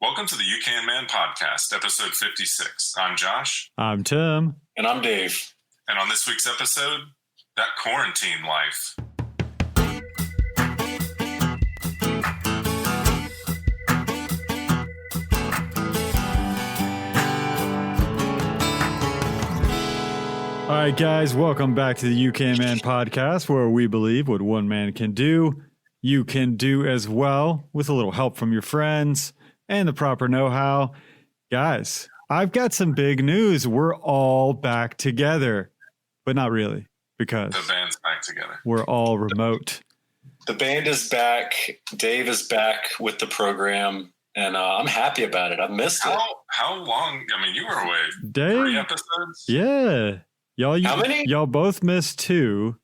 Welcome to the You Can Man podcast, episode 56. I'm Josh. I'm Tim. And I'm Dave. And on this week's episode, that quarantine life. All right, guys, welcome back to the You Can Man podcast, where we believe what one man can do, you can do as well, with a little help from your friends and the proper know-how. Guys, I've got some big news. We're all back together, but not really, because the band's back together. We're all remote. The band is back. Dave is back with the program, and I'm happy about it. I've missed it. How long? I mean, you were away. Dave? 3 episodes? Yeah. How many? Y'all both missed 2.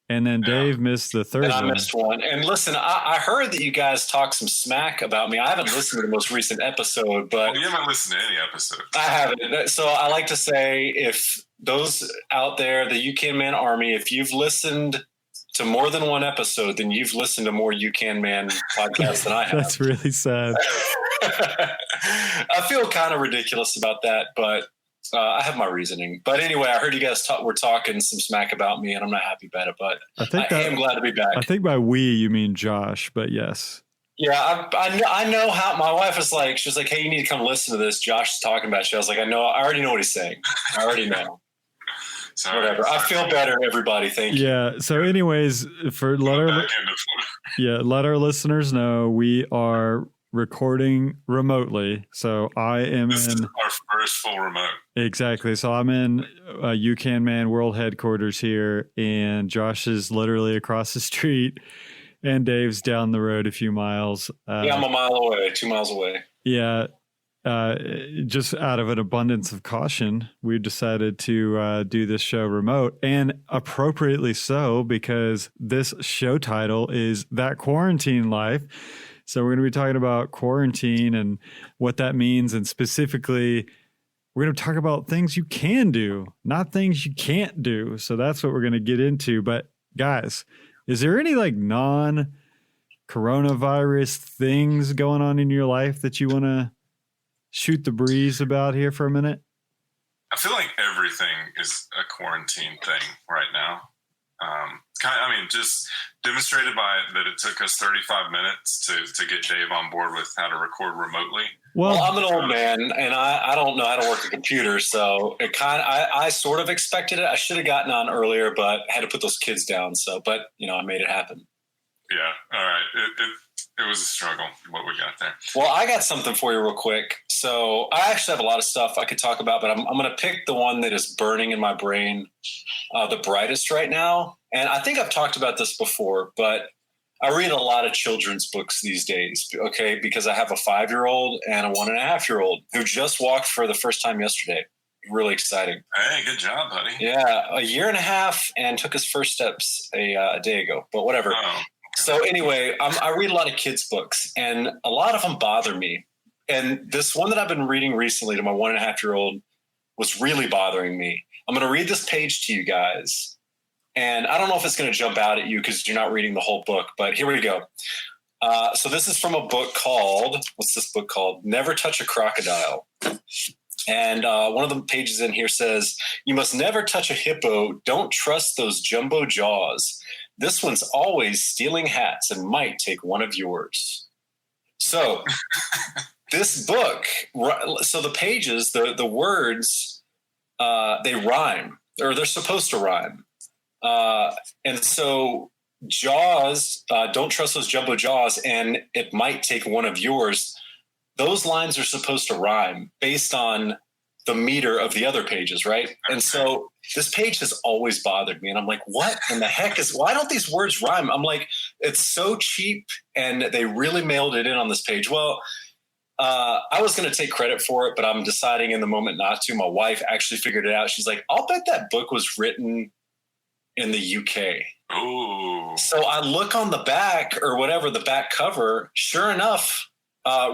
And then Dave missed the third and I one. missed one. And listen, I heard that you guys talked some smack about me. I haven't listened to the most recent episode, but you haven't listened to any episode. I haven't. So I like to say, if those out there, the You Can Man Army, if you've listened to more than one episode, then you've listened to more You Can Man podcasts than I have. That's really sad. I feel kind of ridiculous about that, but I have my reasoning. But anyway, I heard you guys were talking some smack about me, and I'm not happy about it, but I am glad to be back. I think by we, you mean Josh, but yes. Yeah, I know how my wife was like, she was like, hey, you need to come listen to this. Josh is talking about you. I was like, I already know what he's saying. I already know. Whatever. I feel better, everybody. Thank you. Yeah. So anyways, let our listeners know we are recording remotely. So I am This is our first full remote. Exactly. So I'm in You Can Man World Headquarters here, and Josh is literally across the street, and Dave's down the road a few miles. Yeah, I'm a mile away, 2 miles away. Yeah. Just out of an abundance of caution, we decided to do this show remote, and appropriately so, because this show title is That Quarantine Life. So we're going to be talking about quarantine and what that means. And specifically, we're going to talk about things you can do, not things you can't do. So that's what we're going to get into. But guys, is there any like non-coronavirus things going on in your life that you want to shoot the breeze about here for a minute? I feel like everything is a quarantine thing right now. Just demonstrated by that it took us 35 minutes to get Dave on board with how to record remotely. Well, I'm an old man, and I don't know how to work a computer, so I sort of expected it. I should have gotten on earlier, but had to put those kids down. But I made it happen. Yeah, all right. It was a struggle, what we got there. Well, I got something for you real quick. So I actually have a lot of stuff I could talk about, but I'm going to pick the one that is burning in my brain the brightest right now. And I think I've talked about this before, but I read a lot of children's books these days, okay, because I have a 5-year-old and a 1.5-year-old who just walked for the first time yesterday. Really exciting. Hey, good job, buddy. Yeah, a 1.5 years and took his first steps a day ago, but whatever. Oh. So anyway, I read a lot of kids' books, and a lot of them bother me. And this one that I've been reading recently to my 1.5-year-old was really bothering me. I'm going to read this page to you guys. And I don't know if it's going to jump out at you because you're not reading the whole book, but here we go. So this is from a book called, what's this book called? Never Touch a Crocodile. And one of the pages in here says, you must never touch a hippo. Don't trust those jumbo jaws. This one's always stealing hats and might take one of yours. So this book, so the pages, the words, they rhyme, or they're supposed to rhyme. And so jaws, don't trust those jumbo jaws, and it might take one of yours. Those lines are supposed to rhyme based on the meter of the other pages, right? And so this page has always bothered me. And I'm like, what in the heck why don't these words rhyme? I'm like, it's so cheap, and they really mailed it in on this page. Well, I was going to take credit for it, but I'm deciding in the moment not to. My wife actually figured it out. She's like, I'll bet that book was written in the UK. Ooh. So I look on the back, or whatever, the back cover, sure enough,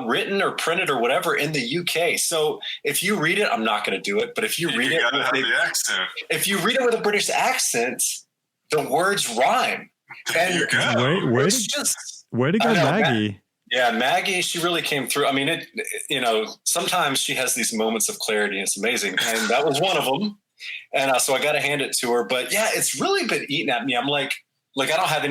written or printed or whatever in the UK. So if you read it, I'm not going to do it, but if you read it with a British accent, the words rhyme. There you go. Way to go, Maggie. Yeah, Maggie, she really came through. I mean, sometimes she has these moments of clarity, and it's amazing. And that was one of them. And so I got to hand it to her. But yeah, it's really been eating at me. I'm like I don't have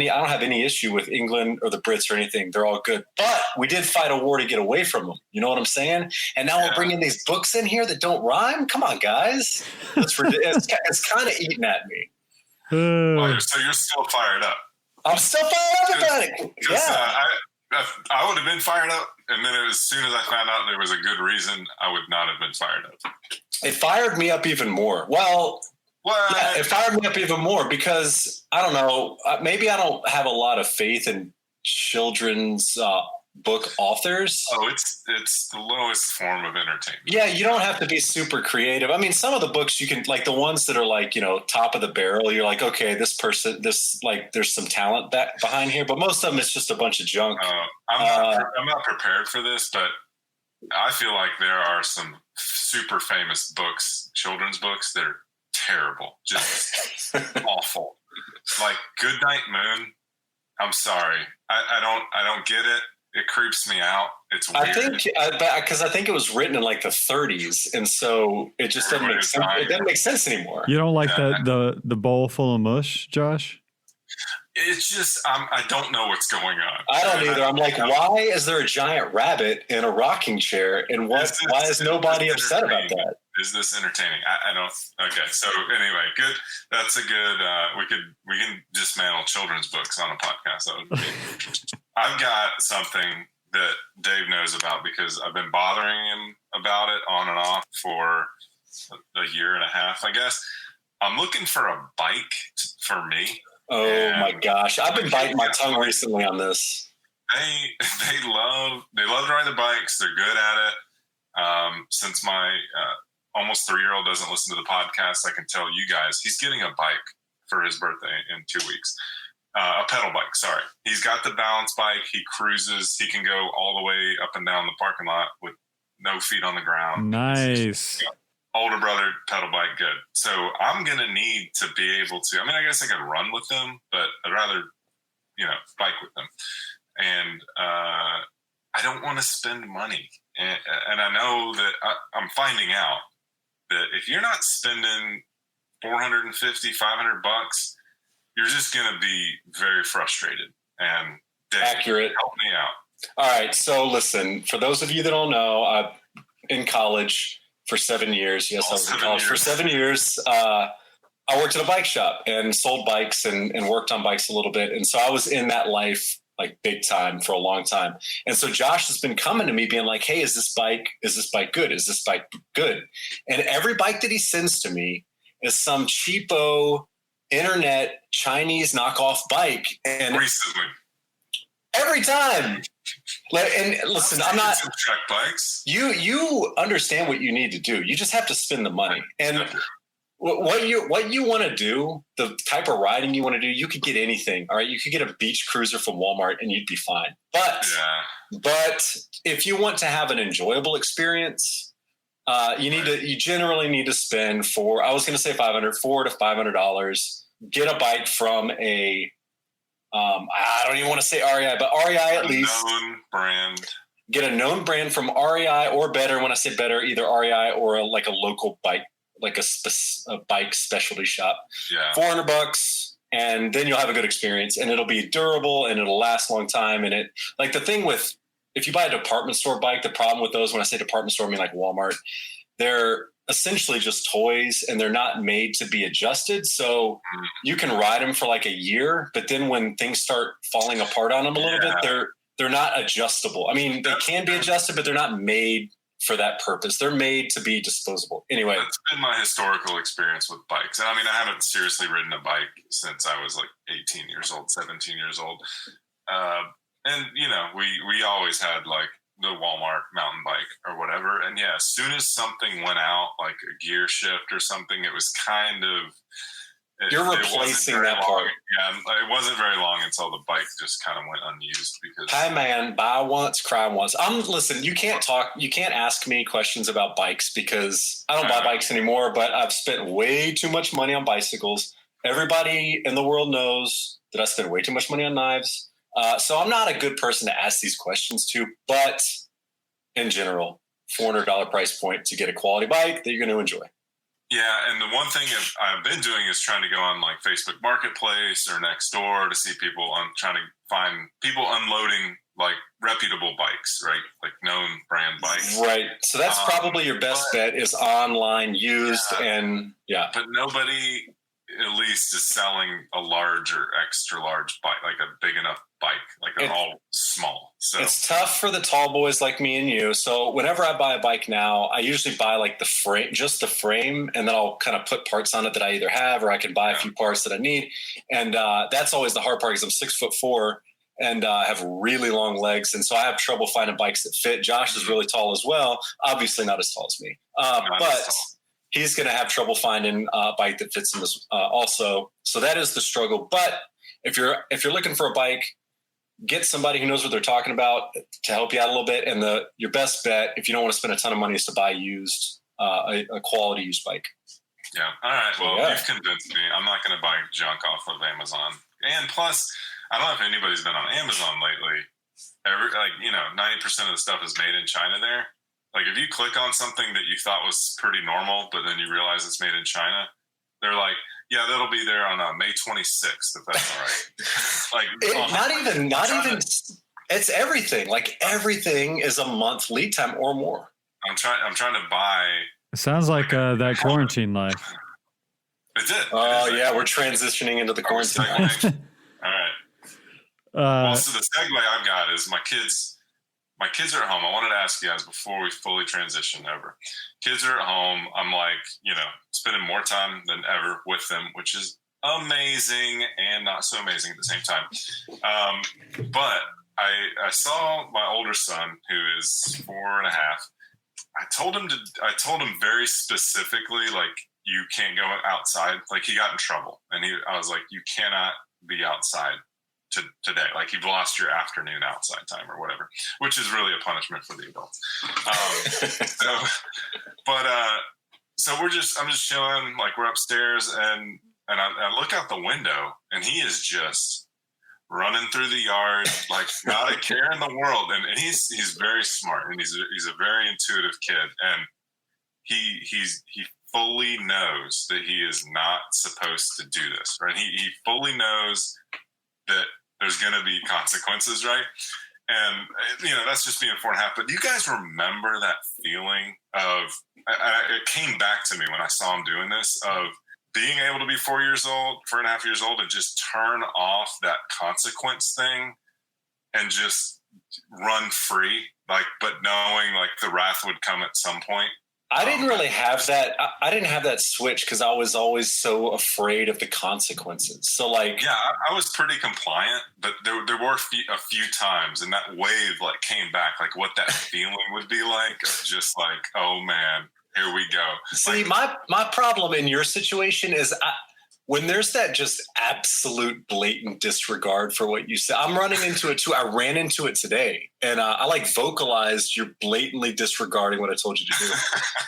any issue with England or the Brits or anything. They're all good. But we did fight a war to get away from them. You know what I'm saying? And now we're bringing these books in here that don't rhyme. Come on, guys. It's kind of eating at me. So you're still fired up. I'm still fired up about it. Yeah. I would have been fired up, and then as soon as I found out there was a good reason, I would not have been fired up. It fired me up even more. Well, yeah, it fired me up even more because I don't know. Maybe I don't have a lot of faith in children's book authors. Oh, it's the lowest form of entertainment. Yeah, you don't have to be super creative. I mean, some of the books you can, like the ones that are like, top of the barrel, you're like, okay, there's some talent behind here, but most of them it's just a bunch of junk. I'm not prepared for this, but I feel like there are some super famous books, children's books, that are terrible, just awful. Like Goodnight Moon. I'm sorry, I don't get it. It creeps me out. It's weird. I think because I think it was written in like the 30s, and so it just doesn't make sense. It doesn't make sense anymore. You don't like the bowl full of mush, Josh? It's just I don't know what's going on. I don't either. I'm like, why is there a giant rabbit in a rocking chair, and why is nobody upset about that? Is this entertaining? I don't. Okay, so anyway, good. That's a good. We can dismantle children's books on a podcast. That would be. I've got something that Dave knows about because I've been bothering him about it on and off for a year and a half, I guess. I'm looking for a bike for me. Oh my gosh. I've been biting my tongue recently on this. They love to ride the bikes. They're good at it. Since my almost 3-year-old doesn't listen to the podcast, I can tell you guys he's getting a bike for his birthday in 2 weeks. A pedal bike, sorry. He's got the balance bike. He cruises. He can go all the way up and down the parking lot with no feet on the ground. Nice. Older brother, pedal bike, good. So I'm going to need to be able to, I guess I could run with them, but I'd rather, bike with them. And I don't want to spend money. And I know that I'm finding out that if you're not spending $450, $500, you're just going to be very frustrated. And Dave, accurate. Help me out. All right. So listen, for those of you that don't know, I'm in college for 7 years. Yes, I was in college for 7 years. I worked at a bike shop and sold bikes and worked on bikes a little bit. And so I was in that life like big time for a long time. And so Josh has been coming to me being like, hey, is this bike good? Is this bike good? And every bike that he sends to me is some cheapo internet Chinese knockoff bike. And recently, every time. And listen, I'm not track bikes. You understand what you need to do. You just have to spend the money. And what you want to do, the type of riding you want to do, you could get anything. All right, you could get a beach cruiser from Walmart and you'd be fine. But if you want to have an enjoyable experience, you generally need to spend $400 to $500. Get a bike from a I don't even want to say REI, but REI at least. Known brand. Get a known brand from REI or better. When I say better, either REI or a local bike, like a bike specialty shop. Yeah. $400, and then you'll have a good experience, and it'll be durable and it'll last a long time. And the thing with, if you buy a department store bike, the problem with those, when I say department store, I mean like Walmart, they're essentially just toys and they're not made to be adjusted. So you can ride them for like a year, but then when things start falling apart on them a little bit, they're not adjustable. I mean, they can be adjusted, but they're not made for that purpose. They're made to be disposable. Anyway. That's been my historical experience with bikes. And I haven't seriously ridden a bike since I was like 18 years old, 17 years old. And we always had like the Walmart mountain bike or whatever. And yeah, as soon as something went out, like a gear shift or something, it was kind of, you're replacing that part. Yeah, it wasn't very long until the bike just kind of went unused because. Hi man, buy once, cry once. Listen, you can't ask me questions about bikes because I don't buy bikes anymore, but I've spent way too much money on bicycles. Everybody in the world knows that I spend way too much money on knives. So I'm not a good person to ask these questions to, but in general, $400 price point to get a quality bike that you're going to enjoy. Yeah, and the one thing I've been doing is trying to go on like Facebook Marketplace or Nextdoor to see people trying to find people unloading like reputable bikes, right? Like known brand bikes. Right. So that's probably your best bet is online used and But nobody at least is selling a large or extra large bike, like a big enough bike. Like they're all small. So it's tough for the tall boys like me and you. So whenever I buy a bike now, I usually buy like the frame, just the frame, and then I'll kind of put parts on it that I either have or I can buy a few parts that I need. And that's always the hard part because I'm 6'4" and have really long legs. And so I have trouble finding bikes that fit. Josh is really tall as well. Obviously not as tall as me, but he's going to have trouble finding a bike that fits him also. So that is the struggle. But if you're looking for a bike, get somebody who knows what they're talking about to help you out a little bit. And your best bet, if you don't want to spend a ton of money, is to buy a quality used bike. Yeah. All right. Well, you've convinced me. I'm not going to buy junk off of Amazon. And plus, I don't know if anybody's been on Amazon lately. 90% of the stuff is made in China there. Like if you click on something that you thought was pretty normal, but then you realize it's made in China, they're like, yeah, that'll be there on May 26th, if that's all right. Not even. It's everything. Like everything is a month lead time or more. I'm trying to buy. It sounds like that quarantine life. It's it. Oh yeah, we're transitioning into the quarantine life. All right. So the segue I've got is my kids are at home. I wanted to ask you guys before we fully transition over. Kids are at home. I'm like, spending more time than ever with them, which is amazing and not so amazing at the same time. But I saw my older son, who is 4.5. I told him very specifically, like, you can't go outside. Like he got in trouble, and I was like, you cannot be outside today. Like you've lost your afternoon outside time or whatever, which is really a punishment for the adults. So I'm just chilling, like we're upstairs, and I look out the window, and he is just running through the yard like not a care in the world. And he's very smart, and he's a very intuitive kid, and he fully knows that he is not supposed to do this, right? He fully knows that there's going to be consequences, right? And, that's just being 4.5. But do you guys remember that feeling of, it came back to me when I saw him doing this, of being able to be 4.5 years old, and just turn off that consequence thing and just run free, like, but knowing like the wrath would come at some point. I didn't really have that. I didn't have that switch because I was always so afraid of the consequences. So like, yeah, I was pretty compliant, but there were a few times, and that wave like came back, like what that feeling would be like, of just like, oh man, here we go. See, like, my problem in your situation is when there's that just absolute blatant disregard for what you said. I'm running into it too. I ran into it today, and I like vocalized you're blatantly disregarding what I told you to do.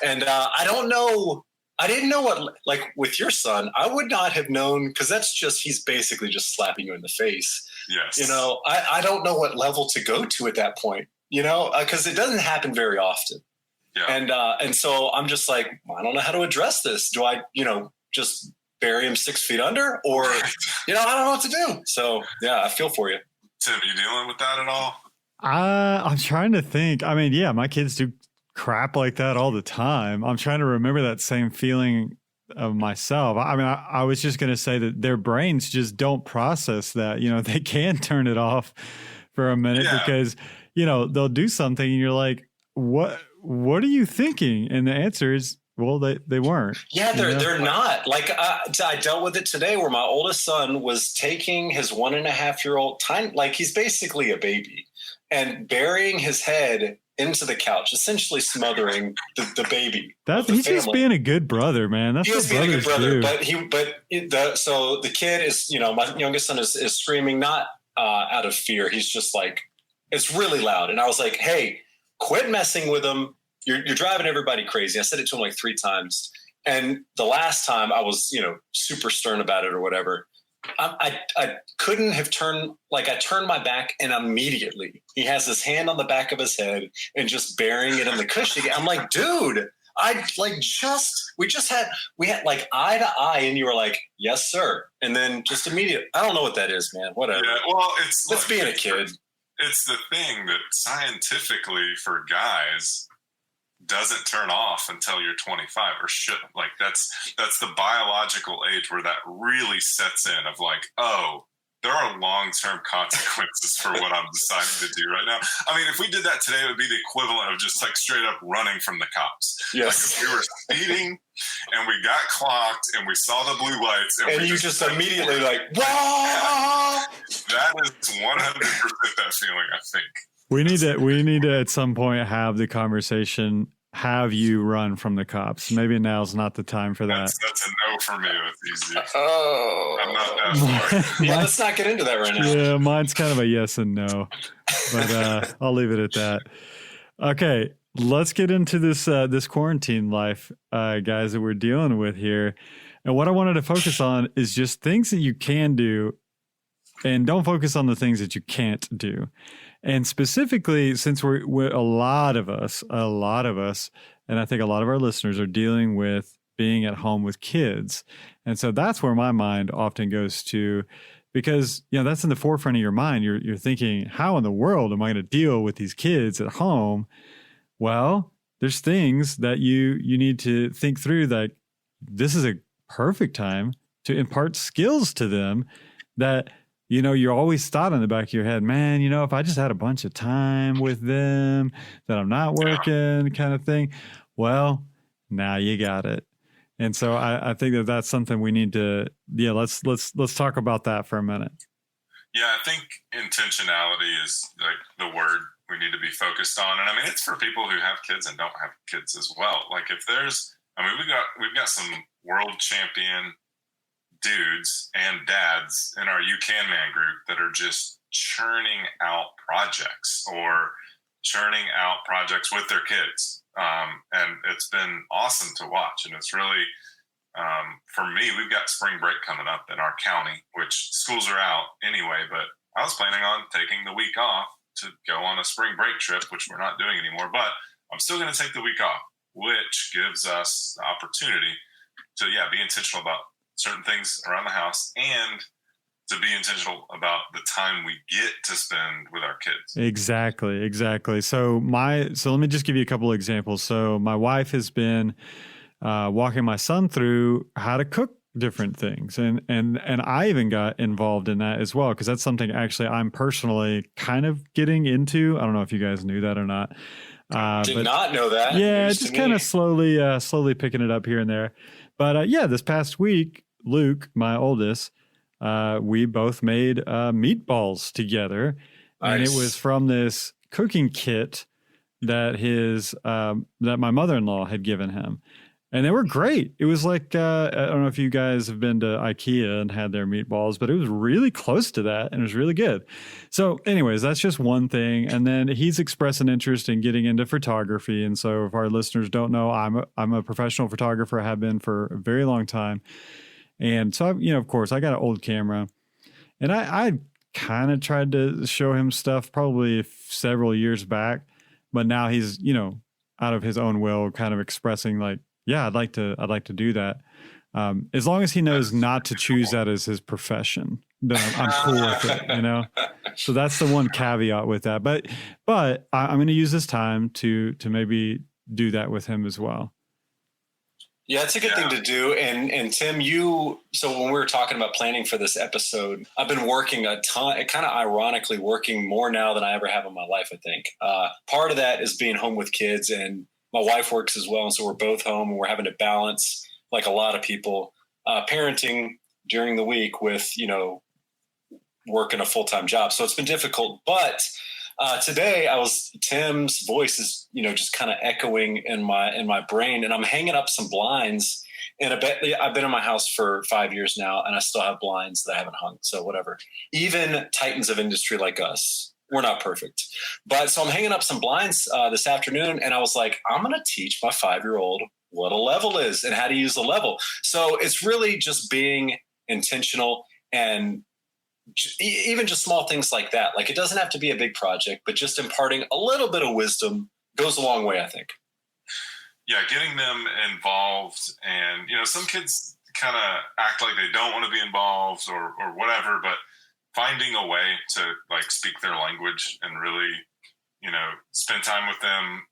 And I don't know. I didn't know what, like with your son, I would not have known, because he's basically just slapping you in the face. Yes. I don't know what level to go to at that point, because it doesn't happen very often. Yeah. And so I'm just like, I don't know how to address this. Do I, just bury him 6 feet under, or, I don't know what to do. So yeah, I feel for you. Tim, you dealing with that at all? I'm trying to think. I mean, yeah, my kids do crap like that all the time. I'm trying to remember that same feeling of myself. I mean, I was just going to say that their brains just don't process that. They can turn it off for a minute because, they'll do something and you're like, what are you thinking? And the answer is, well, they weren't. Yeah, they're not. Like I dealt with it today, where my oldest son was taking his 1.5-year-old like he's basically a baby, and burying his head into the couch, essentially smothering the baby. He's just being a good brother, man. That's what brothers do. So the kid is, my youngest son is screaming, not out of fear. He's just like, it's really loud. And I was like, hey, quit messing with him. You're driving everybody crazy. I said it to him like 3 times. And the last time I was, super stern about it or whatever. I couldn't have turned, like I turned my back and immediately he has his hand on the back of his head and just burying it in the cushion. I'm like, dude, we had like eye to eye and you were like, yes, sir. And then just immediate. I don't know what that is, man. Whatever. Yeah, well, it's being a kid. It's the thing that scientifically for guys doesn't turn off until you're 25 or shit. Like that's the biological age where that really sets in of like, oh, there are long-term consequences for what I'm deciding to do right now. I mean, if we did that today, it would be the equivalent of just like straight up running from the cops. Yes. Like if we were speeding and we got clocked and we saw the blue lights and you just immediately like, whoa! That is 100% that feeling, I think. We need to at some point have the conversation, have you run from the cops. Maybe now's not the time for that. That's a no for me. That's easy. Oh. I'm not that far. Yeah, let's not get into that right now. Yeah, mine's kind of a yes and no. But I'll leave it at that. Okay, let's get into this quarantine life, guys, that we're dealing with here. And what I wanted to focus on is just things that you can do, and don't focus on the things that you can't do. And specifically, since we're a lot of us, and I think a lot of our listeners are dealing with being at home with kids. And so that's where my mind often goes to, because, that's in the forefront of your mind. You're thinking, how in the world am I going to deal with these kids at home? Well, there's things that you need to think through, that this is a perfect time to impart skills to them that, you're always thought in the back of your head, man, if I just had a bunch of time with them, that I'm not working kind of thing. Well, now you got it. And so I think that that's something we need to, let's talk about that for a minute. Yeah, I think intentionality is like the word we need to be focused on. And I mean, it's for people who have kids and don't have kids as well. Like if there's, we've got some world champion dudes and dads in our You Can Man group that are just churning out projects with their kids. And it's been awesome to watch. And it's really, for me, we've got spring break coming up in our county, which schools are out anyway, but I was planning on taking the week off to go on a spring break trip, which we're not doing anymore, but I'm still going to take the week off, which gives us the opportunity to, be intentional about certain things around the house and to be intentional about the time we get to spend with our kids. Exactly. So let me just give you a couple of examples. So my wife has been walking my son through how to cook different things. And I even got involved in that as well, because that's something actually I'm personally kind of getting into. I don't know if you guys knew that or not. Did not know that. Yeah, just kind of slowly picking it up here and there. But this past week, Luke, my oldest, we both made meatballs together. Nice. And it was from this cooking kit that that my mother-in-law had given him. And they were great. It was like, I don't know if you guys have been to IKEA and had their meatballs, but it was really close to that and it was really good. So anyways, that's just one thing. And then he's expressed an interest in getting into photography. And so if our listeners don't know, I'm a professional photographer. I have been for a very long time. And so, of course, I got an old camera. And I kind of tried to show him stuff probably several years back. But now he's, out of his own will kind of expressing like, yeah, I'd like to do that. As long as he knows not to choose that as his profession, then I'm cool with it, So that's the one caveat with that. But I'm going to use this time to maybe do that with him as well. Yeah, it's a good thing to do. And Tim, so when we were talking about planning for this episode, I've been working a ton, kind of ironically working more now than I ever have in my life, I think. Part of that is being home with kids, and my wife works as well. And so we're both home and we're having to balance, like a lot of people, parenting during the week with, working a full-time job. So it's been difficult. But today Tim's voice is, just kind of echoing in my brain, and I'm hanging up some blinds. And I've been in my house for 5 years now, and I still have blinds that I haven't hung. So whatever. Even titans of industry like us, we're not perfect. But so I'm hanging up some blinds this afternoon, and I was like, I'm going to teach my 5-year-old what a level is and how to use a level. So it's really just being intentional And even just small things like that. Like, it doesn't have to be a big project, but just imparting a little bit of wisdom goes a long way, I think. Yeah, getting them involved. And, some kids kind of act like they don't want to be involved or whatever, but finding a way to like speak their language and really, spend time with them,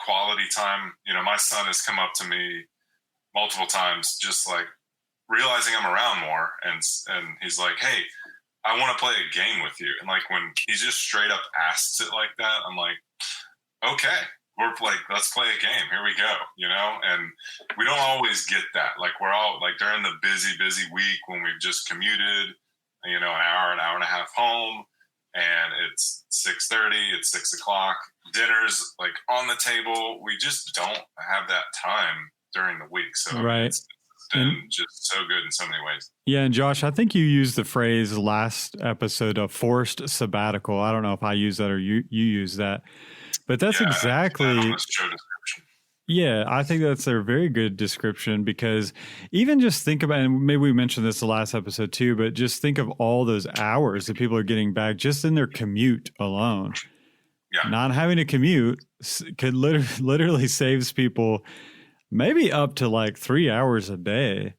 quality time. My son has come up to me multiple times, just like realizing I'm around more. And he's like, hey, I want to play a game with you. And like, when he just straight up asks it like that, I'm like, okay, we're like, let's play a game. Here we go. And we don't always get that. Like, we're all like during the busy week when we've just commuted, an hour and a half home, and it's 6:30, it's 6 o'clock, dinner's like on the table. We just don't have that time during the week. So right. It's been just so good in so many ways. Yeah. And Josh, I think you used the phrase last episode of forced sabbatical. I don't know if I use that or you use that, but that's exactly. That on the show description. Yeah, I think that's a very good description, because even just think about, and maybe we mentioned this the last episode too, but just think of all those hours that people are getting back just in their commute alone. Yeah. Not having to commute could literally saves people maybe up to like 3 hours a day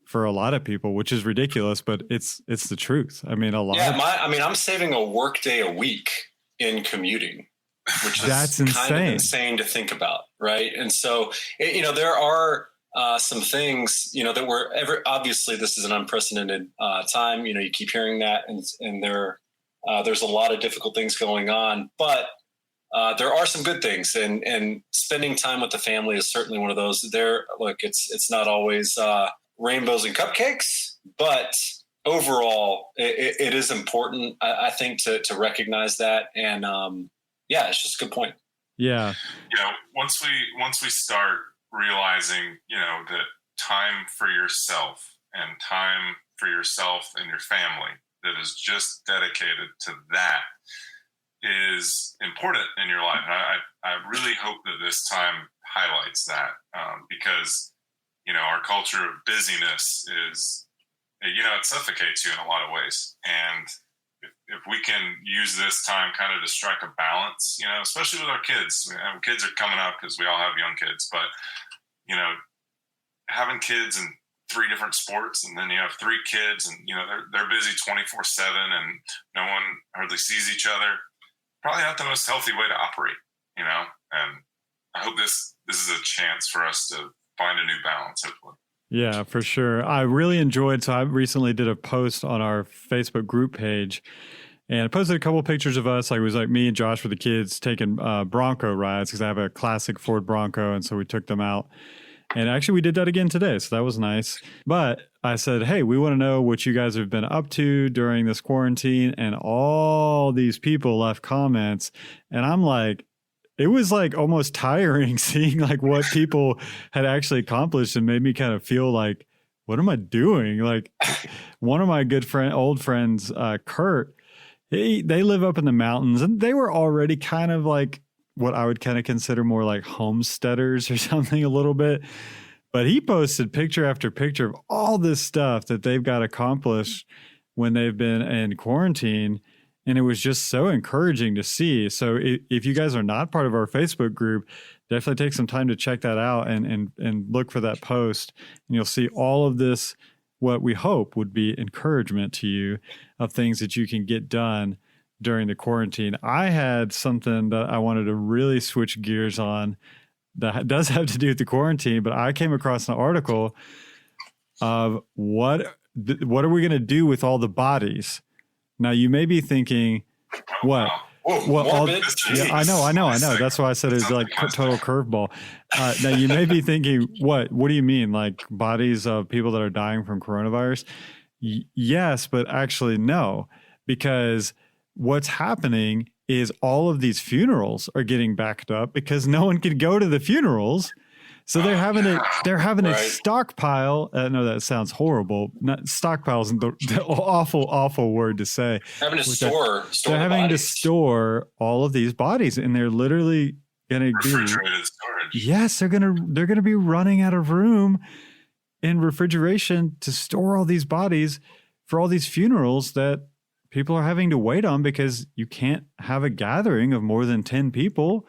for a lot of people, which is ridiculous, but it's the truth. I mean, I'm saving a work day a week in commuting, which is kind of insane to think about, right? And so, there are some things, that obviously this is an unprecedented time. You keep hearing that, and there's a lot of difficult things going on, but there are some good things, and spending time with the family is certainly one of those. It's not always rainbows and cupcakes, but overall, it is important, I think, to recognize that. And it's just a good point. Yeah. Once we start realizing, that time for yourself and your family that is just dedicated to that is important in your life. And I really hope that this time highlights that, because, our culture of busyness is, it suffocates you in a lot of ways. And if we can use this time kind of to strike a balance, especially with our kids. Kids are coming up because we all have young kids, but, having kids in 3 different sports, and then you have 3 kids, and, they're busy 24/7 and no one hardly sees each other. Probably not the most healthy way to operate, and I hope this is a chance for us to find a new balance, hopefully. Yeah, for sure. I really enjoyed, so I recently did a post on our Facebook group page, and I posted a couple of pictures of us. Like, it was like me and Josh with the kids taking Bronco rides, because I have a classic Ford Bronco, and so we took them out. And actually, we did that again today, so that was nice. But I said, hey, we want to know what you guys have been up to during this quarantine. And all these people left comments. And I'm like, it was like almost tiring seeing like what people had actually accomplished, and made me kind of feel like, what am I doing? Like, one of my old friends, Kurt, they live up in the mountains, and they were already kind of like what I would kind of consider more like homesteaders or something a little bit. But he posted picture after picture of all this stuff that they've got accomplished when they've been in quarantine. And it was just so encouraging to see. So if you guys are not part of our Facebook group, definitely take some time to check that out and look for that post. And you'll see all of this, what we hope would be encouragement to you of things that you can get done during the quarantine. I had something that I wanted to really switch gears on that does have to do with the quarantine, but I came across an article of what are we going to do with all the bodies? Now, you may be thinking, what? Yeah, I know. That's why I said it's like total curveball. Now, you may be thinking, what do you mean? Like bodies of people that are dying from coronavirus? Yes, but actually no, because what's happening is all of these funerals are getting backed up because no one can go to the funerals. So they're having a stockpile. No, that sounds horrible. Not stockpile isn't the awful word to say. Having to store. They're having to store all of these bodies, and they're literally going to be refrigerated storage. Yes, they're gonna be running out of room in refrigeration to store all these bodies for all these funerals that people are having to wait on because you can't have a gathering of more than 10 people.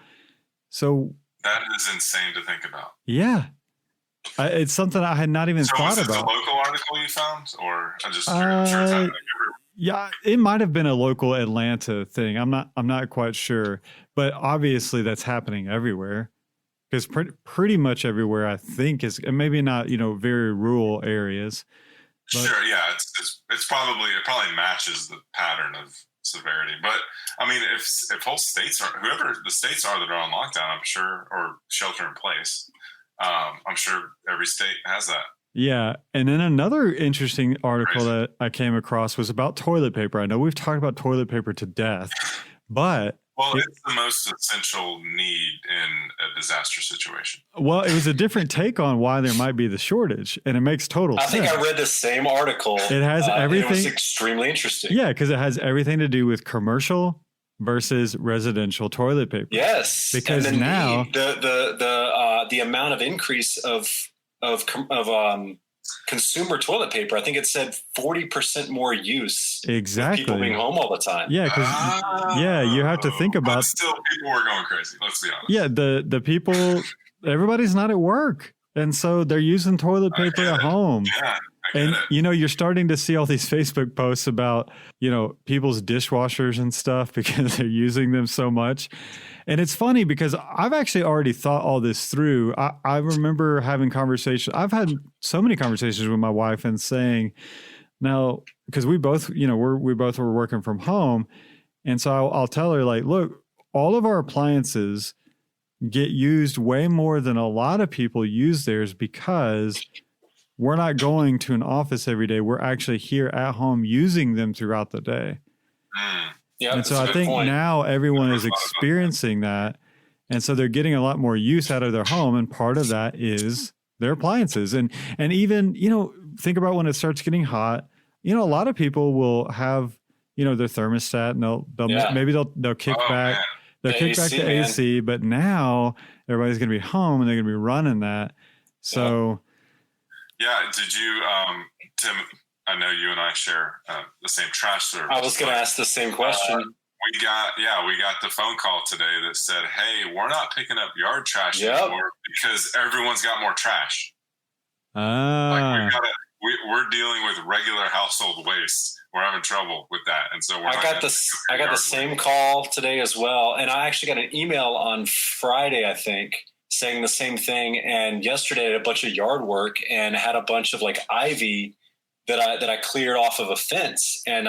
So that is insane to think about. Yeah. It's something I had not even thought about. So was it a local article you found, or I'm just sure yeah, it might have been a local Atlanta thing. I'm not quite sure, but obviously that's happening everywhere, because pretty much everywhere, I think, is, and maybe not, very rural areas. Sure, yeah, it probably matches the pattern of severity. But I mean, if whole states are, whoever the states are that are on lockdown, I'm sure, or shelter in place, I'm sure every state has that. Yeah. And then another interesting article that I came across was about toilet paper. I know we've talked about toilet paper to death, but it's the most essential need in a disaster situation. Well, it was a different take on why there might be the shortage, and it makes total sense. I think I read the same article. It has everything. It was extremely interesting. Yeah, because it has everything to do with commercial versus residential toilet paper. Yes, because and now the amount of increase of consumer toilet paper, I think it said 40% more use. Exactly. People being home all the time. Yeah, because you have to think about. But still, people were going crazy. Let's be honest. Yeah, the people, everybody's not at work, and so they're using toilet paper at home. Yeah. And, you're starting to see all these Facebook posts about, people's dishwashers and stuff because they're using them so much. And it's funny because I've actually already thought all this through. I remember having conversations. I've had so many conversations with my wife and saying, now, because we both, we both were working from home. And so I'll tell her, like, look, all of our appliances get used way more than a lot of people use theirs because we're not going to an office every day. We're actually here at home using them throughout the day. Yeah, and so I think now everyone is experiencing that. And so they're getting a lot more use out of their home. And part of that is their appliances. And even, think about when it starts getting hot, a lot of people will have, their thermostat, and maybe they'll kick back. Man. They'll kick back the AC, but now everybody's going to be home and they're going to be running that. So... Yeah. Did you, Tim, I know you and I share the same trash service. I was going to ask the same question. We got the phone call today that said, hey, we're not picking up yard trash anymore because everyone's got more trash. Like we're dealing with regular household waste. We're having trouble with that. And so I got the same call today as well. And I actually got an email on Friday, I think, saying the same thing. And yesterday I had a bunch of yard work and had a bunch of like ivy that I cleared off of a fence, and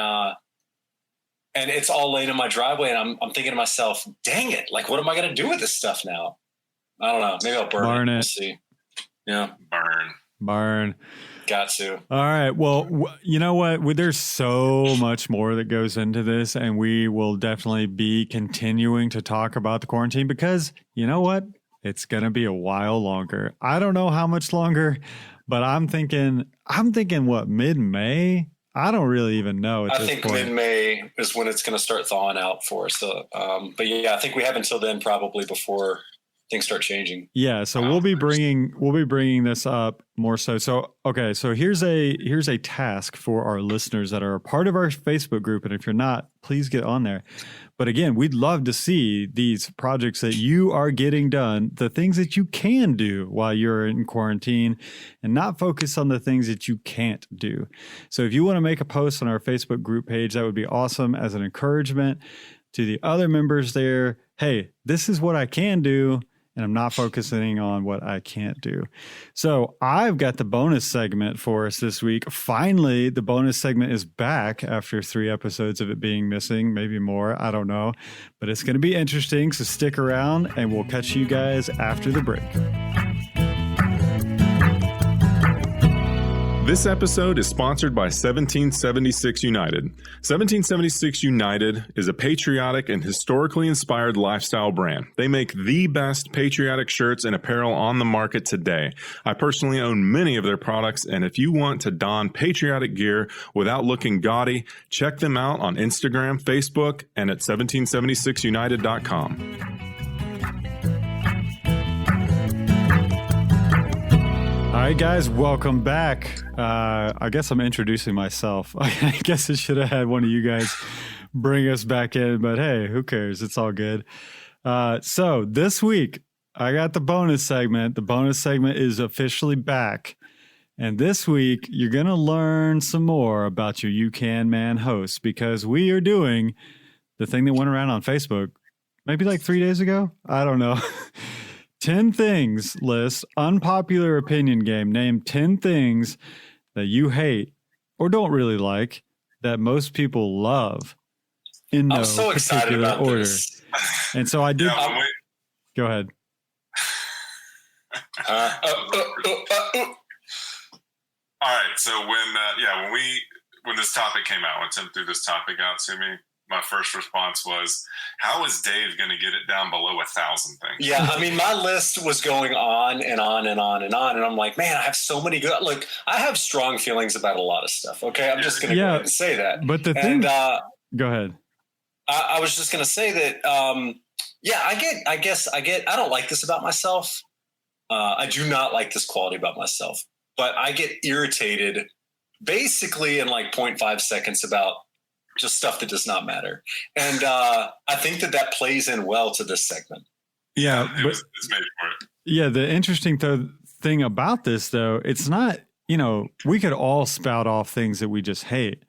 it's all laying in my driveway. And I'm thinking to myself, dang it. Like, what am I going to do with this stuff now? I don't know. Maybe I'll burn it. We'll see. Yeah. Burn. Got to. All right. Well, you know what? There's so much more that goes into this, and we will definitely be continuing to talk about the quarantine because you know what? It's going to be a while longer. I don't know how much longer, but I'm thinking what, mid-May? I don't really even know. I think mid-May is when it's going to start thawing out for us. So, but yeah, I think we have until then, probably before things start changing. Yeah. So we'll be bringing this up more so. So, okay. So here's a task for our listeners that are a part of our Facebook group. And if you're not, please get on there. But again, we'd love to see these projects that you are getting done, the things that you can do while you're in quarantine, and not focus on the things that you can't do. So if you want to make a post on our Facebook group page, that would be awesome as an encouragement to the other members there. Hey, this is what I can do, and I'm not focusing on what I can't do. So I've got the bonus segment for us this week. Finally, the bonus segment is back after 3 episodes of it being missing, maybe more. I don't know. But it's going to be interesting. So stick around and we'll catch you guys after the break. This episode is sponsored by 1776 United. 1776 United is a patriotic and historically inspired lifestyle brand. They make the best patriotic shirts and apparel on the market today. I personally own many of their products, and if you want to don patriotic gear without looking gaudy, check them out on Instagram, Facebook, and at 1776united.com. All right, guys, welcome back. I guess I'm introducing myself. I guess I should have had one of you guys bring us back in, but hey, who cares? It's all good. So this week, I got the bonus segment. The bonus segment is officially back. And this week, you're going to learn some more about your You Can Man host, because we are doing the thing that went around on Facebook maybe like 3 days ago. I don't know. 10 things list, unpopular opinion game. Name 10 things that you hate or don't really like that most people love in no I'm so excited particular about order. this. And so I did. Yeah, Go ahead. All right. So when this topic came out, when Tim threw this topic out to me, my first response was, how is Dave going to get it down below 1,000 things? Yeah, I mean, my list was going on and on and on and on. And I'm like, man, I have so many good. Look, I have strong feelings about a lot of stuff. Okay. I'm just going to go ahead and say that. But the thing. Go ahead. I was just going to say that, I don't like this about myself. I do not like this quality about myself, but I get irritated basically in like 0.5 seconds about just stuff that does not matter. And I think that plays in well to this segment. Yeah. It's made for it. Yeah. The interesting thing about this, though, it's not, we could all spout off things that we just hate,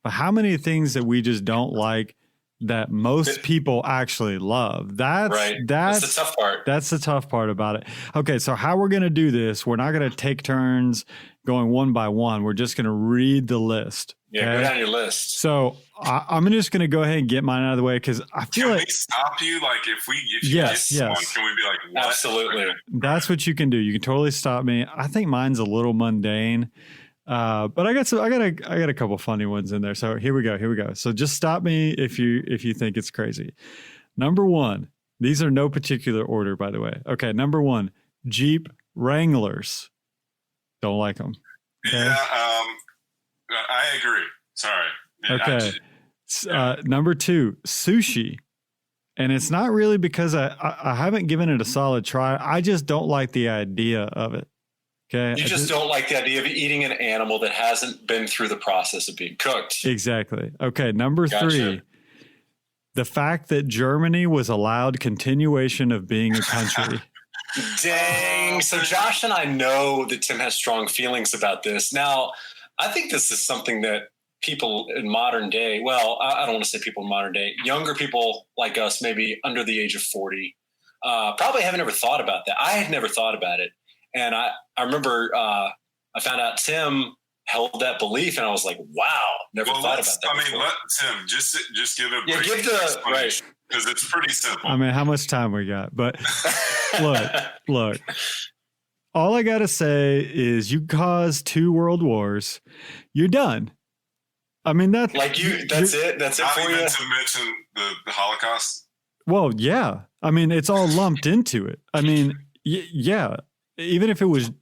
but how many things that we just don't like that most people actually love? That's the tough part. That's the tough part about it. Okay. So how we're going to do this, we're not going to take turns going one by one. We're just going to read the list. Yeah, okay? Go down your list. So I'm just going to go ahead and get mine out of the way, because I feel Can we stop you? Like if you get someone, can we be like, what? Absolutely. That's what you can do. You can totally stop me. I think mine's a little mundane, but I got a couple funny ones in there. So here we go. So just stop me if you think it's crazy. Number 1. These are no particular order, by the way. Okay, number 1, Jeep Wranglers. Don't like them. Okay? Yeah, I agree. Sorry. Yeah, okay. Number 2, sushi. And it's not really because I haven't given it a solid try. I just don't like the idea of it. Okay. You just don't like the idea of eating an animal that hasn't been through the process of being cooked. Exactly. Okay. Number 3, the fact that Germany was allowed continuation of being a country. Dang. So Josh and I know that Tim has strong feelings about this. Now, I think this is something that people in modern day, well, I don't want to say people in modern day, younger people like us, maybe under the age of 40, probably haven't ever thought about that. I had never thought about it. And I remember I found out Tim held that belief, and I was like, wow, never thought about that. I mean, let Tim just give it a brief give the right. Because it's pretty simple. I mean, how much time we got? But look, all I got to say is you caused 2 world wars. You're done. I mean, that's it. That's it for you. Not even to mention the Holocaust. Well, yeah. I mean, it's all lumped into it. I mean, yeah. Even if it was,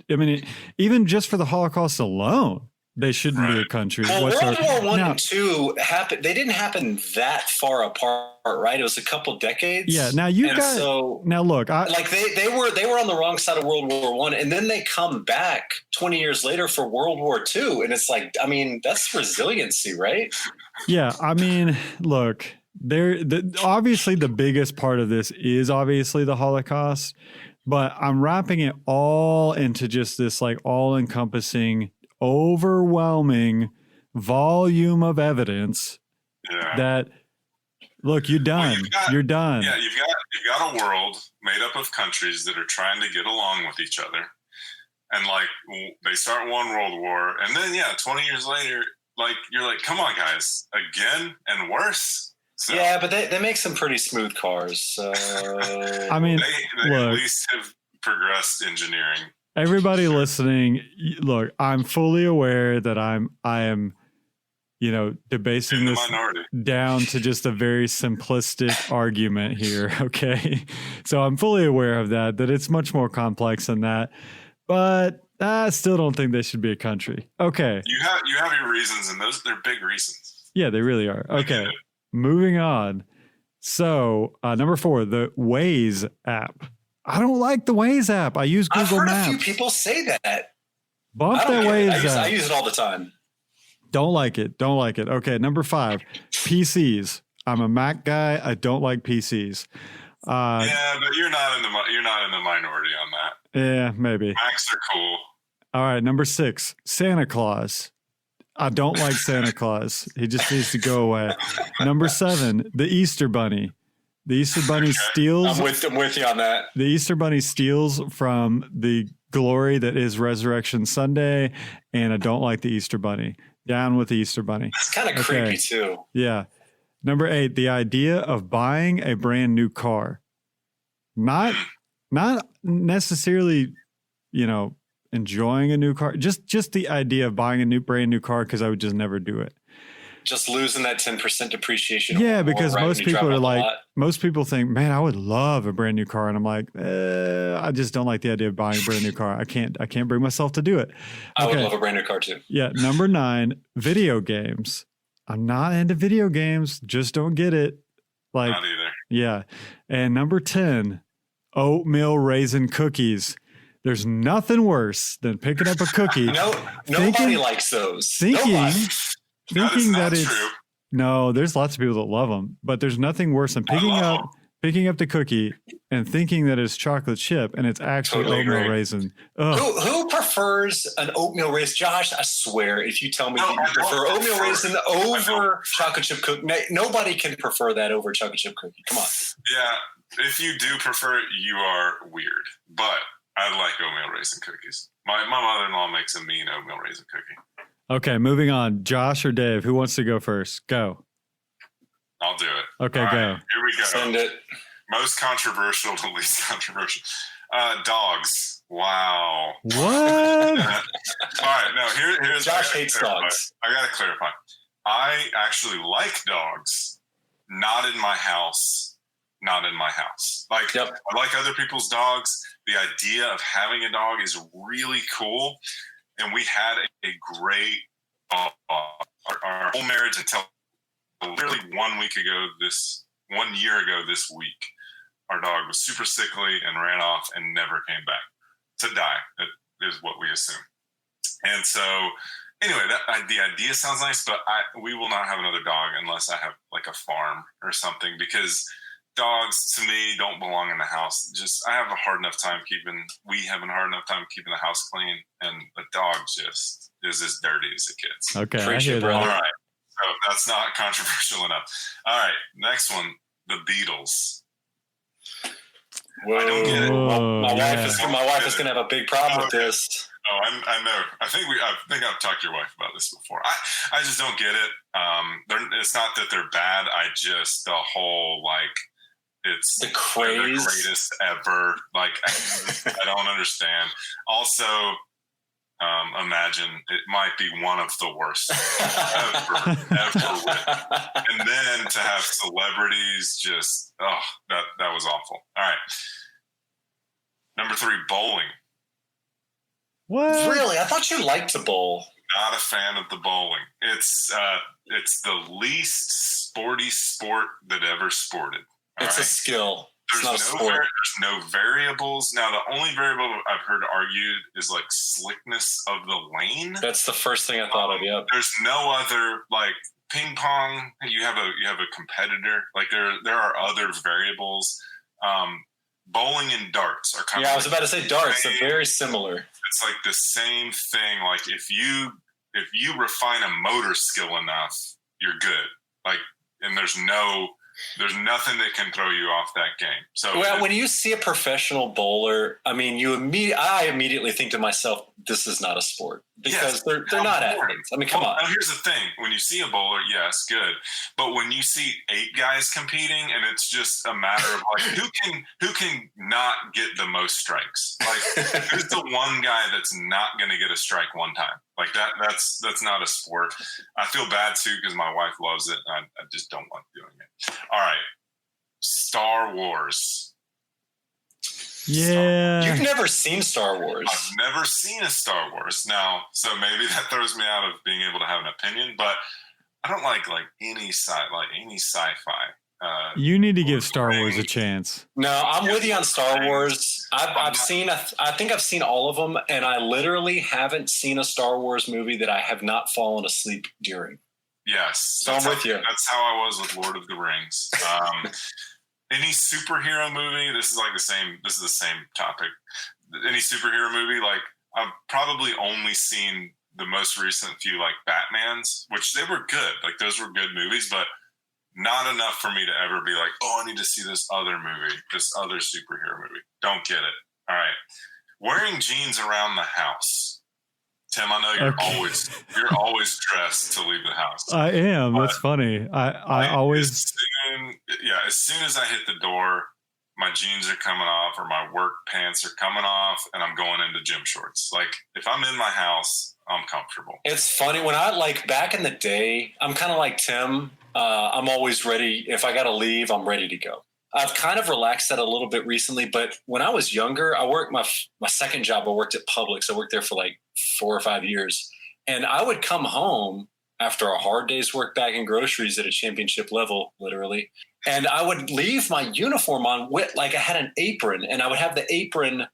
even just for the Holocaust alone, they shouldn't be a country. Well, World War I and II happened. They didn't happen that far apart, right? It was a couple decades. Yeah. Now now look, they were on the wrong side of World War I, and then they come back 20 years later for World War II, and it's like, I mean, that's resiliency, right? Yeah. I mean, look, obviously the biggest part of this is obviously the Holocaust, but I'm wrapping it all into just this like all-encompassing, overwhelming volume of evidence that, look, you're done. You're done. Yeah, you've got a world made up of countries that are trying to get along with each other. And like they start one world war, and then 20 years later, like you're like, come on, guys, again and worse. So, yeah, but they make some pretty smooth cars. So. I mean, they at least have progressed engineering. Everybody listening, look, I'm fully aware that I am, debasing this down to just a very simplistic argument here. Okay, so I'm fully aware of that it's much more complex than that, but I still don't think they should be a country. Okay, you have your reasons, and they're big reasons. Yeah, they really are. Okay. Moving on. So, number 4, the Waze app. I don't like the Waze app. I use Google Maps. I've heard a few people say that. Bump I don't that get way it. is I use it all the time. don't like it. Don't like it. Okay, number 5, PCs. I'm a Mac guy. I don't like PCs. Yeah, but you're not in the minority on that. Yeah, maybe. Macs are cool. All right, number 6, Santa Claus. I don't like Santa Claus. He just needs to go away. Number 7, the Easter Bunny. The Easter Bunny steals. I'm with you on that. The Easter Bunny steals from the glory that is Resurrection Sunday, and I don't like the Easter Bunny. Down with the Easter Bunny. It's kind of creepy too. Yeah. Number 8, the idea of buying a brand new car. Not necessarily, enjoying a new car. Just the idea of buying a brand new car because I would just never do it. Just losing that 10% depreciation. Yeah, because most people are like, most people think, man, I would love a brand new car, and I'm like, I just don't like the idea of buying a brand new car. I can't bring myself to do it. I would love a brand new car too. Yeah. Number 9, video games. I'm not into video games. Just don't get it. Like, not either. Yeah. And number 10, oatmeal raisin cookies. There's nothing worse than picking up a cookie. Nobody likes those. Thinking that it's true. No, there's lots of people that love them, but there's nothing worse than picking up the cookie and thinking that it's chocolate chip and it's actually oatmeal raisin. Who prefers an oatmeal raisin? Josh, I swear, if you tell me you prefer oatmeal raisin over chocolate chip cookie, nobody can prefer that over chocolate chip cookie. Come on. Yeah, if you do prefer it, you are weird. But I like oatmeal raisin cookies. My mother-in-law makes a mean oatmeal raisin cookie. Okay, moving on. Josh or Dave, who wants to go first? Go. I'll do it. Okay, all go. Right, here we go. Send it. Most controversial to least controversial. Dogs. Wow. What? All right, no, here's Josh hates dogs. I got to clarify. I actually like dogs. Not in my house. Not in my house. Like, I like other people's dogs. The idea of having a dog is really cool. And we had a great, our whole marriage until literally 1 year ago this week, our dog was super sickly and ran off and never came back to die. That is what we assume. And so anyway, the idea sounds nice, but we will not have another dog unless I have like a farm or something, because dogs to me don't belong in the house. We have a hard enough time keeping the house clean, and a dog just is as dirty as the kids. Okay. All right. So that's not controversial enough. All right. Next one, the Beatles. Whoa. I don't get it. My wife is going to have a big problem with this. Oh, I know. I think I've talked to your wife about this before. I just don't get it. It's not that they're bad. The whole, like, it's the craze, the greatest ever. Like, I don't understand. Also, imagine it might be one of the worst ever written. And then to have celebrities that was awful. All right. Number 3, bowling. What? Really? I thought you liked to bowl. Not a fan of the bowling. It's the least sporty sport that ever sported. It's a skill. It's not a sport. There's no variables. Now, the only variable I've heard argued is like slickness of the lane. That's the first thing I thought of. Yeah. There's no other, like ping pong. You have a competitor. Like there are other variables. Bowling and darts are kind of. I was about to say darts. They're very similar. It's like the same thing. Like if you refine a motor skill enough, you're good. Like, and there's nothing that can throw you off that game. So when you see a professional bowler, I mean, I immediately think to myself, this is not a sport, because they're not athletes. I mean, come on. Now here's the thing: when you see a bowler, yes, good, but when you see 8 guys competing, and it's just a matter of like who can not get the most strikes? Like, who's the one guy that's not going to get a strike one time? Like that's not a sport. I feel bad too because my wife loves it. And I just don't like doing it. All right, Star Wars. Yeah. You've never seen Star Wars. I've never seen a Star Wars. Now, so maybe that throws me out of being able to have an opinion, but I don't like any sci-fi. You need to give Star Wars a chance. No, I'm with you on Star Wars. I think I've seen all of them, and I literally haven't seen a Star Wars movie that I have not fallen asleep during. Yes. So I'm with you. That's how I was with Lord of the Rings. Any superhero movie, this is the same topic. Any superhero movie, like I've probably only seen the most recent few, like Batman's, which they were good. Like those were good movies, but not enough for me to ever be like, oh, I need to see this other movie, this other superhero movie. Don't get it. All right. Wearing jeans around the house. Tim, I know you're always dressed to leave the house. I am. That's funny. I always. As soon as I hit the door, my jeans are coming off or my work pants are coming off and I'm going into gym shorts. Like if I'm in my house, I'm comfortable. It's funny when back in the day, I'm kind of like Tim. I'm always ready. If I got to leave, I'm ready to go. I've kind of relaxed that a little bit recently, but when I was younger, I worked my second job. I worked at Publix. I worked there for like 4 or 5 years, and I would come home after a hard day's work back in groceries at a championship level, literally. And I would leave my uniform on with, like I had an apron, and I would have the apron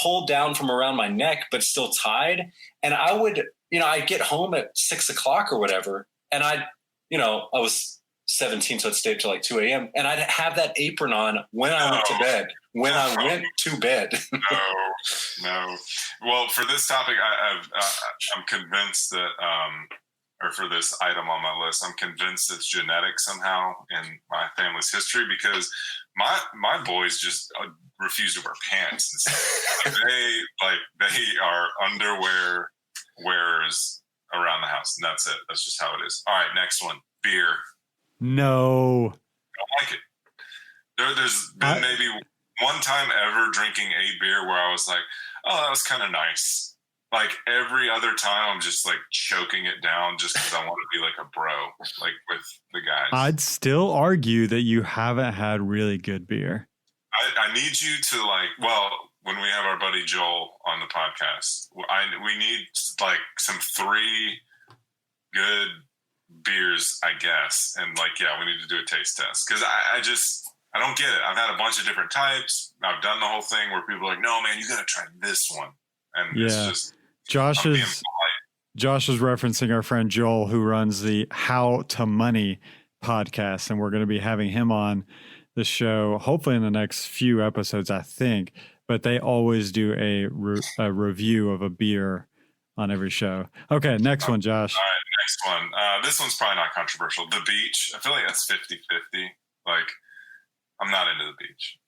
pulled down from around my neck, but still tied. And I would, I'd get home at 6 o'clock or whatever. And I was 17, so I'd stay up till like 2 a.m. And I'd have that apron on when I went to bed. No. Well, for this topic, I'm convinced that, or for this item on my list, I'm convinced it's genetic somehow in my family's history because my boys just refuse to wear pants and stuff. They are underwear wearers around the house, and that's it. That's just how it is. All right, next one, beer. No. I don't like it. There's been maybe one time ever drinking a beer where I was like, oh, that was kind of nice. Like every other time, I'm just like choking it down just because I want to be like a bro, like with the guys. I'd still argue that you haven't had really good beer. I need you to when we have our buddy Joel on the podcast, we need like some 3 good beers, I guess. And we need to do a taste test because I don't get it. I've had a bunch of different types. I've done the whole thing where people are like, no, man, you got to try this one. And it's just, Josh is referencing our friend Joel, who runs the How to Money podcast. And we're going to be having him on the show, hopefully in the next few episodes, I think. But they always do a review of a beer on every show. Okay, next one, Josh. All right, next one. This one's probably not controversial. The beach. I feel like that's 50-50. Like, I'm not into the beach.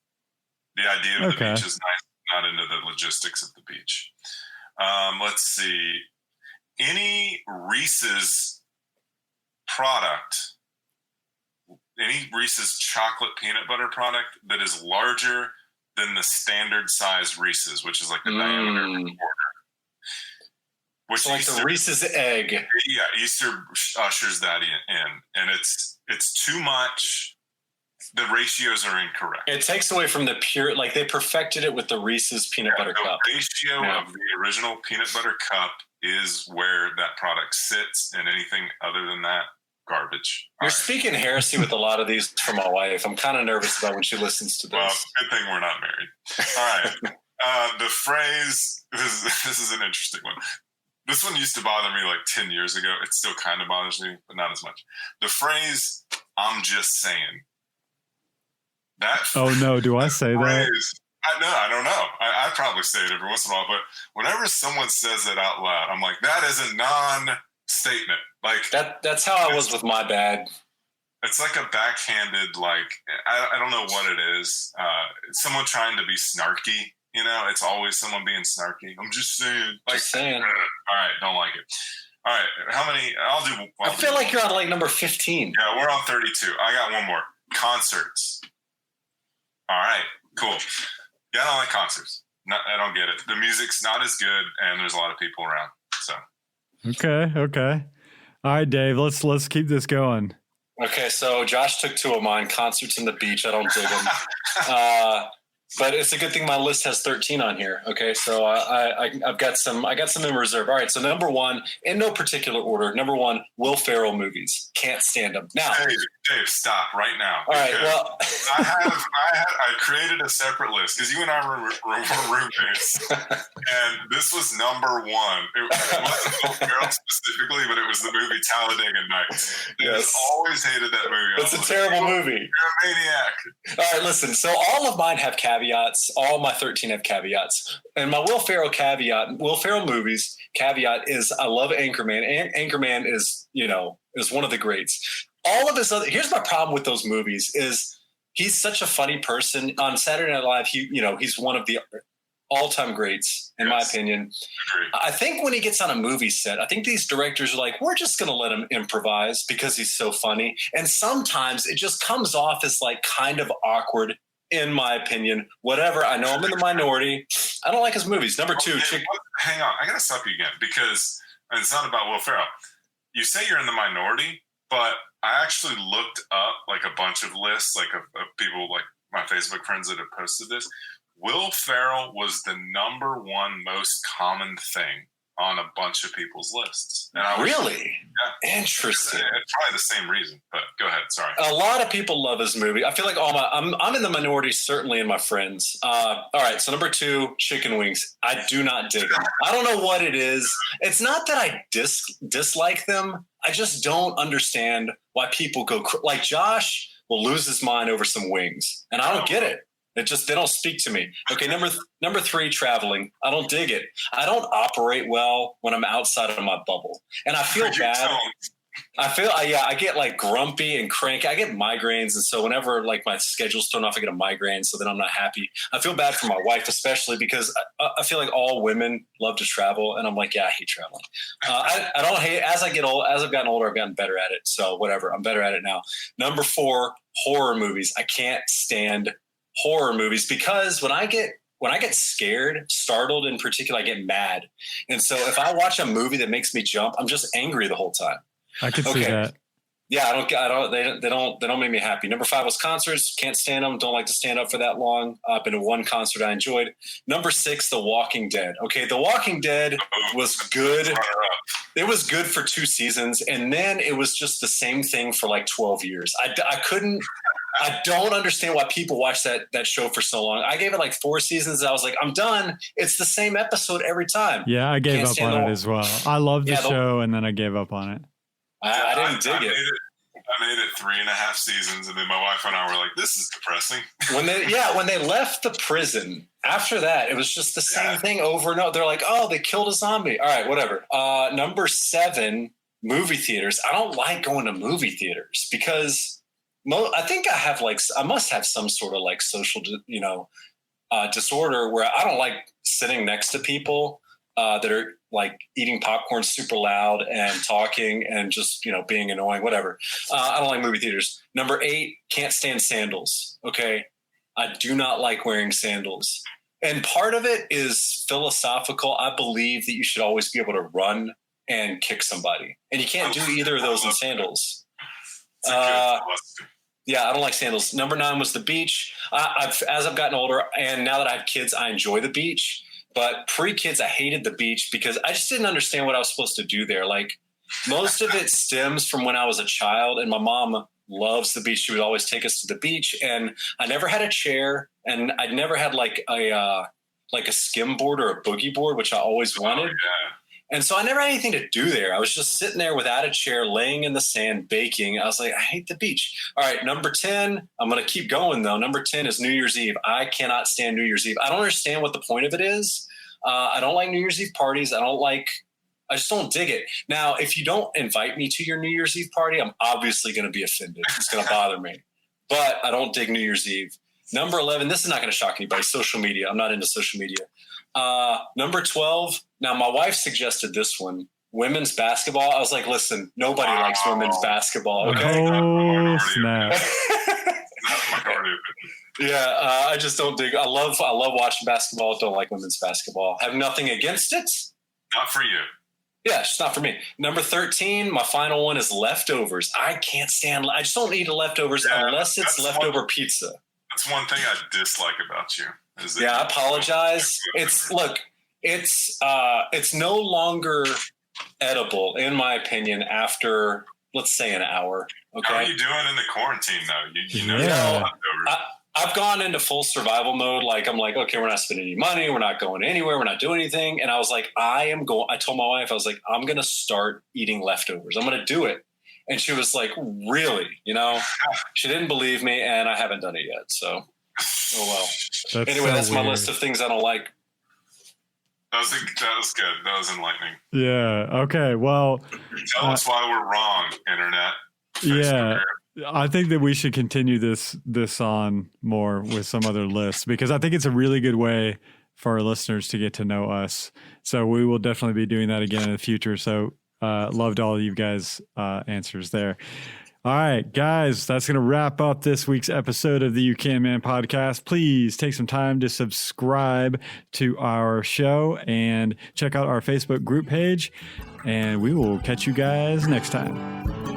The idea of the beach is nice. Not into the logistics of the beach. Let's see. Any Reese's product, any Reese's chocolate peanut butter product that is larger than the standard size Reese's, which is like the diameter of a quarter. Which like the Reese's egg. Yeah, Easter ushers that in. And it's too much. The ratios are incorrect. It takes away from the pure, like they perfected it with the Reese's peanut butter cup. The ratio of the original peanut butter cup is where that product sits, and anything other than that, garbage. You're speaking heresy with a lot of these for my wife. I'm kind of nervous about when she listens to this. Well, good thing we're not married. All right. The phrase, this is an interesting one. This one used to bother me like 10 years ago. It still kind of bothers me, but not as much. The phrase, I'm just saying. Oh no, do I say that? I don't know. I probably say it every once in a while, but whenever someone says it out loud, I'm like, that is a non-statement. Like that's how I was with my dad. It's like a backhanded, like, I don't know what it is. Someone trying to be snarky, it's always someone being snarky. I'm just saying. Like, just saying. All right, don't like it. All right, how many? I feel like you're on like number 15. Yeah, we're on 32. I got one more. Concerts. All right, cool. Yeah, I don't like concerts. I don't get it. The music's not as good, and there's a lot of people around. So. Okay. All right, Dave. Let's keep this going. Okay, so Josh took 2 of mine. Concerts and the beach. I don't dig them. But it's a good thing my list has 13 on here. Okay, so I've got some. I got some in reserve. All right, so number 1, in no particular order. Number 1, Will Ferrell movies. Can't stand them. Now, Dave, stop right now. All right. Well, I created a separate list because you and I were roommates, and this was number one. It wasn't Will Ferrell specifically, but it was the movie Talladega Nights. Yes. I always hated that movie. It's a terrible movie. You're a maniac. All right, listen. So all of mine have caveats. All my 13 have caveats. And my Will Ferrell movies caveat is I love Anchorman. Anchorman is one of the greats. All of his other, here's my problem with those movies is he's such a funny person. On Saturday Night Live, he's one of the all-time greats, in my opinion. I think when he gets on a movie set, I think these directors are like, we're just going to let him improvise because he's so funny. And sometimes it just comes off as like kind of awkward, in my opinion. Whatever. I know I'm in the minority. I don't like his movies. Number two. Hang on. I got to stop you again because it's not about Will Ferrell. You say you're in the minority, but I actually looked up like a bunch of lists, like of people, like my Facebook friends that have posted this. Will Ferrell was the number one most common thing on a bunch of people's lists. And really? Yeah, interesting. It's probably the same reason, but go ahead. Sorry. A lot of people love his movie. I feel like I'm in the minority, certainly in my friends. All right. So number two, chicken wings. I do not dig them. I don't know what it is. It's not that I dislike them. I just don't understand why people go like Josh will lose his mind over some wings, and I don't get it. It just, they don't speak to me. Okay, number three, traveling. I don't dig it. I don't operate well when I'm outside of my bubble, and I feel bad. I get like grumpy and cranky. I get migraines, and so whenever like my schedule's thrown off, I get a migraine. So then I'm not happy. I feel bad for my wife, especially because I feel like all women love to travel, and I'm like, yeah, I hate traveling. I don't hate. As I've gotten older, I've gotten better at it. So whatever, I'm better at it now. Number four, horror movies. I can't stand horror movies because when I get scared, startled in particular, I get mad. And so if I watch a movie that makes me jump, I'm just angry the whole time. I could see that. Yeah, they don't make me happy. Number five was concerts. Can't stand them. Don't like to stand up for that long. I've been to one concert I enjoyed. Number six, The Walking Dead. Okay, The Walking Dead was good. It was good for 2 seasons, and then it was just the same thing for like 12 years. I don't understand why people watch that show for so long. I gave it like 4 seasons. I was like, I'm done. It's the same episode every time. Yeah, I gave up on it as well. I loved the show, and then I gave up on it. I didn't dig it. I made it 3.5 seasons, and then my wife and I were like, "This is depressing." When they left the prison, after that, it was just the same thing over and over. They're like, "Oh, they killed a zombie." All right, whatever. Number 7, movie theaters. I don't like going to movie theaters because I think I must have some sort of like social, disorder where I don't like sitting next to people that are like eating popcorn super loud and talking and just, being annoying, whatever. I don't like movie theaters. Number 8, can't stand sandals. Okay. I do not like wearing sandals. And part of it is philosophical. I believe that you should always be able to run and kick somebody, and you can't do either of those in sandals. Yeah, I don't like sandals. Number 9 was the beach. As I've gotten older and now that I have kids, I enjoy the beach. But pre-kids, I hated the beach because I just didn't understand what I was supposed to do there. Like most of it stems from when I was a child, and my mom loves the beach. She would always take us to the beach, and I never had a chair, and I never had like a skim board or a boogie board, which I always wanted. Oh, yeah. And so I never had anything to do there. I was just sitting there without a chair, laying in the sand, baking. I was like, I hate the beach. All right, number 10, I'm going to keep going, though. Number 10 is New Year's Eve. I cannot stand New Year's Eve. I don't understand what the point of it is. I don't like New Year's Eve parties. I just don't dig it. Now, if you don't invite me to your New Year's Eve party, I'm obviously going to be offended. It's going to bother me. But I don't dig New Year's Eve. Number 11, this is not going to shock anybody, social media. I'm not into social media. Number 12, now my wife suggested this one, women's basketball. I was like, listen, nobody likes women's basketball. Okay. Oh, snap. Yeah, I just don't dig. I love watching basketball. Don't like women's basketball. Have nothing against it. Not for you. Yeah, it's not for me. Number 13, my final one is leftovers. I just don't eat leftovers unless it's leftover pizza. That's one thing I dislike about you. I apologize. It's no longer edible, in my opinion, after, let's say an hour. Okay. How are you doing in the quarantine though? You know, Yeah. I've gone into full survival mode. Like, I'm like, okay, we're not spending any money. We're not going anywhere. We're not doing anything. And I was like, I told my wife, I was like, I'm going to start eating leftovers. I'm going to do it. And she was like, really? You know, she didn't believe me, and I haven't done it yet. So, oh well. Anyway, that's my list of things I don't like. That was good. That was enlightening. Yeah. Okay. Well, tell us why we're wrong, internet. Yeah. I think that we should continue this on more with some other lists, because I think it's a really good way for our listeners to get to know us. So we will definitely be doing that again in the future. So loved all of you guys' answers there. All right, guys, that's going to wrap up this week's episode of the You Can Man podcast. Please take some time to subscribe to our show and check out our Facebook group page. And we will catch you guys next time.